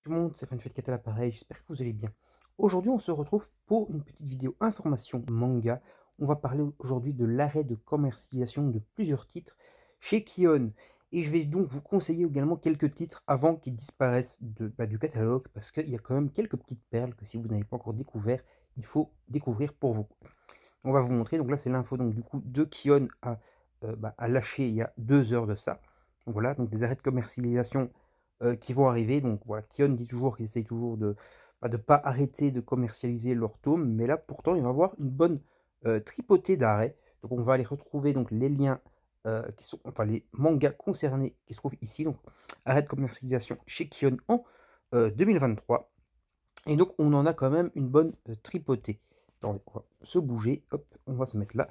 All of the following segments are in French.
Tout le monde, c'est Fanfait à l'appareil, j'espère que vous allez bien. Aujourd'hui, on se retrouve pour une petite vidéo information manga. On va parler aujourd'hui de l'arrêt de commercialisation de plusieurs titres chez Kion. Et je vais donc vous conseiller également quelques titres avant qu'ils disparaissent du catalogue, parce qu'il y a quand même quelques petites perles que si vous n'avez pas encore découvert, il faut découvrir pour vous. On va vous montrer, donc là c'est l'info donc du coup de Kion à lâcher il y a 2 heures de ça. Donc voilà, donc des arrêts de commercialisation qui vont arriver. Donc voilà, Kion dit toujours qu'ils essayent toujours de pas arrêter de commercialiser leur tome, mais là pourtant il va y avoir une bonne tripotée d'arrêts. Donc on va aller retrouver donc les liens qui sont, enfin les mangas concernés qui se trouvent ici. Donc arrêt de commercialisation chez Kion en 2023. Et donc on en a quand même une bonne tripotée. Attendez, on va se bouger, hop, on va se mettre là.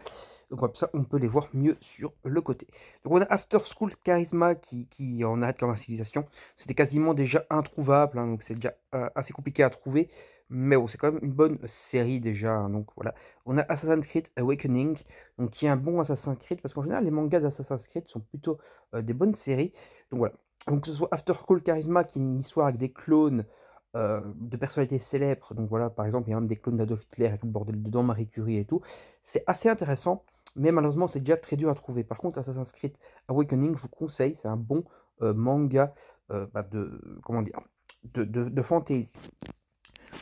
Donc comme ça, on peut les voir mieux sur le côté. Donc on a After School Charisma qui en arrêt de commercialisation. C'était quasiment déjà introuvable, hein, donc c'est déjà assez compliqué à trouver. Mais bon, c'est quand même une bonne série déjà, hein, donc voilà. On a Assassin's Creed Awakening, donc qui est un bon Assassin's Creed, parce qu'en général, les mangas d'Assassin's Creed sont plutôt des bonnes séries. Donc voilà. Donc que ce soit After School Charisma, qui est une histoire avec des clones, de personnalités célèbres, donc voilà, par exemple, il y a même des clones d'Adolf Hitler et tout le bordel dedans, Marie Curie et tout. C'est assez intéressant, mais malheureusement, c'est déjà très dur à trouver. Par contre, Assassin's Creed Awakening, je vous conseille, c'est un bon manga comment dire, de fantasy.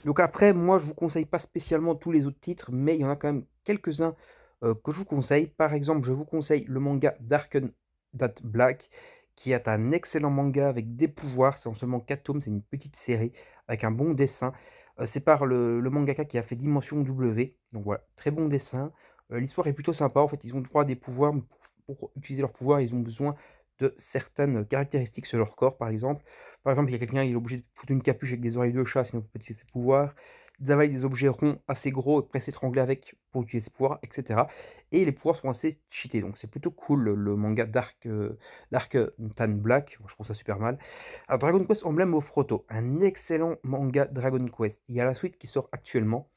Donc après, moi, je vous conseille pas spécialement tous les autres titres, mais il y en a quand même quelques-uns que je vous conseille. Par exemple, je vous conseille le manga Darken That Black, qui est un excellent manga avec des pouvoirs. C'est en seulement 4 tomes, c'est une petite série avec un bon dessin. C'est par le mangaka qui a fait Dimension W. Donc voilà, très bon dessin. L'histoire est plutôt sympa. En fait, ils ont droit à des pouvoirs, mais pour utiliser leurs pouvoirs, ils ont besoin de certaines caractéristiques sur leur corps, par exemple. Par exemple, il y a quelqu'un, il est obligé de foutre une capuche avec des oreilles de chat, sinon il peut pas utiliser ses pouvoirs. D'avaler des objets ronds assez gros et de presser s'étrangler avec pour utiliser ses pouvoirs, etc. Et les pouvoirs sont assez cheatés, donc c'est plutôt cool le manga Dark Tan Black, moi, je trouve ça super mal. Alors Dragon Quest Emblem of Roto, un excellent manga Dragon Quest. Il y a la suite qui sort actuellement.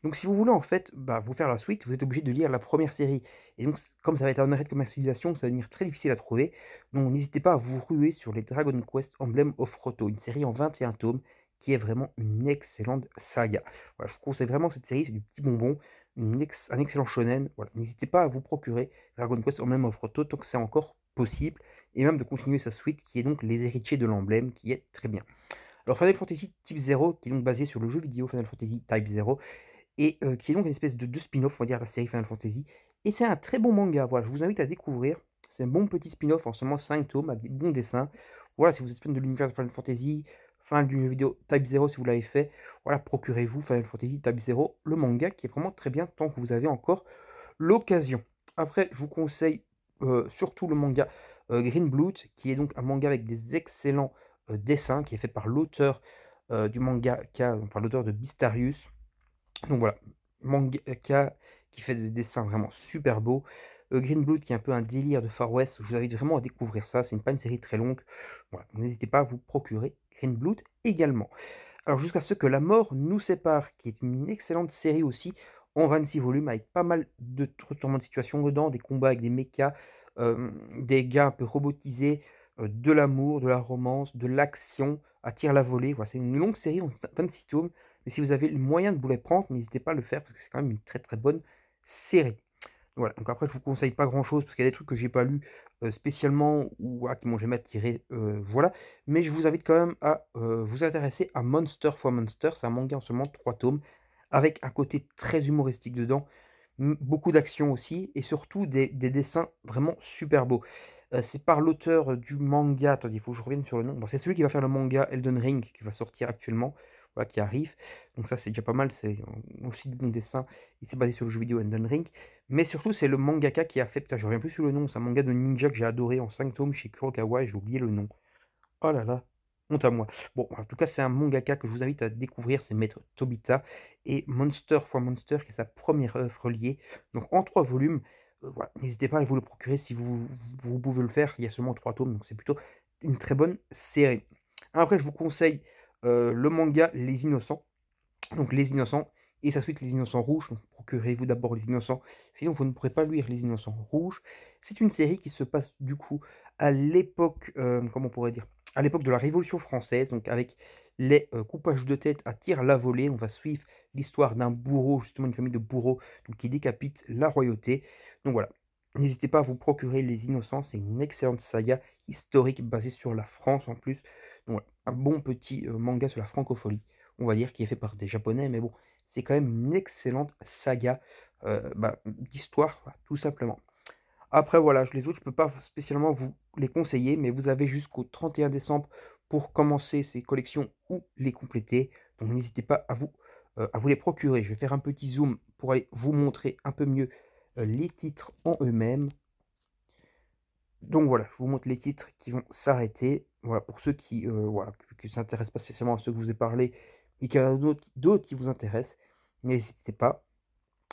Donc si vous voulez en fait vous faire la suite, vous êtes obligé de lire la première série. Et donc comme ça va être un arrêt de commercialisation, ça va devenir très difficile à trouver. Donc n'hésitez pas à vous ruer sur les Dragon Quest Emblem of Roto, une série en 21 tomes qui est vraiment une excellente saga. Voilà, je vous conseille vraiment cette série, c'est du petit bonbon, un excellent shonen. Voilà, n'hésitez pas à vous procurer Dragon Quest Emblem of Roto tant que c'est encore possible, et même de continuer sa suite qui est donc Les Héritiers de l'Emblème, qui est très bien. Alors Final Fantasy Type 0, qui est donc basé sur le jeu vidéo Final Fantasy Type 0, et qui est donc une espèce de spin-off, on va dire, la série Final Fantasy. Et c'est un très bon manga, voilà, je vous invite à découvrir. C'est un bon petit spin-off en seulement 5 tomes, avec des bons dessins. Voilà, si vous êtes fan de l'univers de Final Fantasy, fan du jeu vidéo Type 0 si vous l'avez fait, voilà, procurez-vous Final Fantasy Type 0, le manga qui est vraiment très bien tant que vous avez encore l'occasion. Après, je vous conseille surtout le manga Green Blood, qui est donc un manga avec des excellents dessins, qui est fait par l'auteur du manga, enfin l'auteur de Beastarius. Donc voilà, mangaka qui fait des dessins vraiment super beaux. Green Blood qui est un peu un délire de Far West, je vous invite vraiment à découvrir ça, c'est pas une série très longue. Voilà, n'hésitez pas à vous procurer Green Blood également. Alors Jusqu'à ce que la mort nous sépare, qui est une excellente série aussi, en 26 volumes, avec pas mal de retournements de situation dedans, des combats avec des mechas, des gars un peu robotisés, de l'amour, de la romance, de l'action, à tir la volée. Voilà, c'est une longue série en 26 tomes, mais si vous avez le moyen de vous les prendre, n'hésitez pas à le faire parce que c'est quand même une très très bonne série. Voilà, donc après je vous conseille pas grand chose parce qu'il y a des trucs que j'ai pas lus spécialement ou voilà, qui m'ont jamais attiré, voilà. Mais je vous invite quand même à vous intéresser à Monster for Monster. C'est un manga en seulement 3 tomes, avec un côté très humoristique dedans, beaucoup d'action aussi, et surtout des dessins vraiment super beaux. C'est par l'auteur du manga, attendez, il faut que je revienne sur le nom. Bon, c'est celui qui va faire le manga Elden Ring qui va sortir actuellement, voilà, qui arrive. Donc ça c'est déjà pas mal, c'est aussi du bon dessin. Il s'est basé sur le jeu vidéo Elden Ring. Mais surtout, c'est le mangaka qui a fait, putain, je reviens plus sur le nom, c'est un manga de ninja que j'ai adoré en 5 tomes chez Kurokawa et j'ai oublié le nom. Oh là là, honte à moi. Bon, en tout cas, c'est un mangaka que je vous invite à découvrir, c'est Maître Tobita et Monster for Monster, qui est sa première œuvre reliée, donc en 3 volumes. Voilà, n'hésitez pas à vous le procurer si vous pouvez le faire, il y a seulement 3 tomes, donc c'est plutôt une très bonne série. Après, je vous conseille le manga Les Innocents. Donc Les Innocents et sa suite Les Innocents Rouges, donc procurez-vous d'abord Les Innocents, sinon vous ne pourrez pas lire Les Innocents Rouges. C'est une série qui se passe du coup à l'époque, comment on pourrait dire? À l'époque de la Révolution française, donc avec les coupages de tête à tir à la volée. On va suivre l'histoire d'un bourreau, justement une famille de bourreaux donc qui décapite la royauté. Donc voilà, n'hésitez pas à vous procurer Les Innocents, c'est une excellente saga historique basée sur la France en plus. Donc voilà, un bon petit, manga sur la francophonie, on va dire, qui est fait par des japonais, mais bon, c'est quand même une excellente saga, d'histoire, voilà, tout simplement. Après voilà, les autres, je peux pas spécialement vous les conseiller, mais vous avez jusqu'au 31 décembre pour commencer ces collections ou les compléter. Donc n'hésitez pas à vous les procurer. Je vais faire un petit zoom pour aller vous montrer un peu mieux, les titres en eux-mêmes. Donc voilà, je vous montre les titres qui vont s'arrêter. Voilà, pour ceux qui, voilà, qui ne s'intéressent pas spécialement à ceux que je vous ai parlé et qu'il y en a d'autres qui vous intéressent, n'hésitez pas.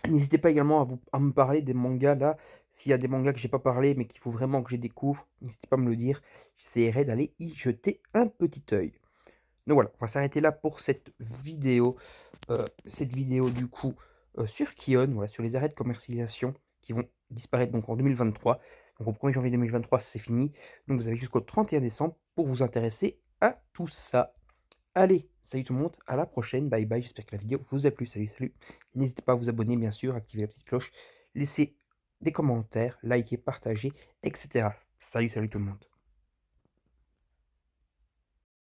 N'hésitez pas également à me parler des mangas là, s'il y a des mangas que j'ai pas parlé, mais qu'il faut vraiment que je découvre, n'hésitez pas à me le dire. J'essaierai d'aller y jeter un petit œil. Donc voilà, on va s'arrêter là pour cette vidéo du coup, sur Kion, voilà, sur les arrêts de commercialisation qui vont disparaître donc en 2023. Donc au 1er janvier 2023, c'est fini. Donc vous avez jusqu'au 31 décembre pour vous intéresser à tout ça. Allez, salut tout le monde, à la prochaine, bye bye, j'espère que la vidéo vous a plu, salut, salut. N'hésitez pas à vous abonner bien sûr, activer la petite cloche, laisser des commentaires, liker, partager, etc. Salut, salut tout le monde.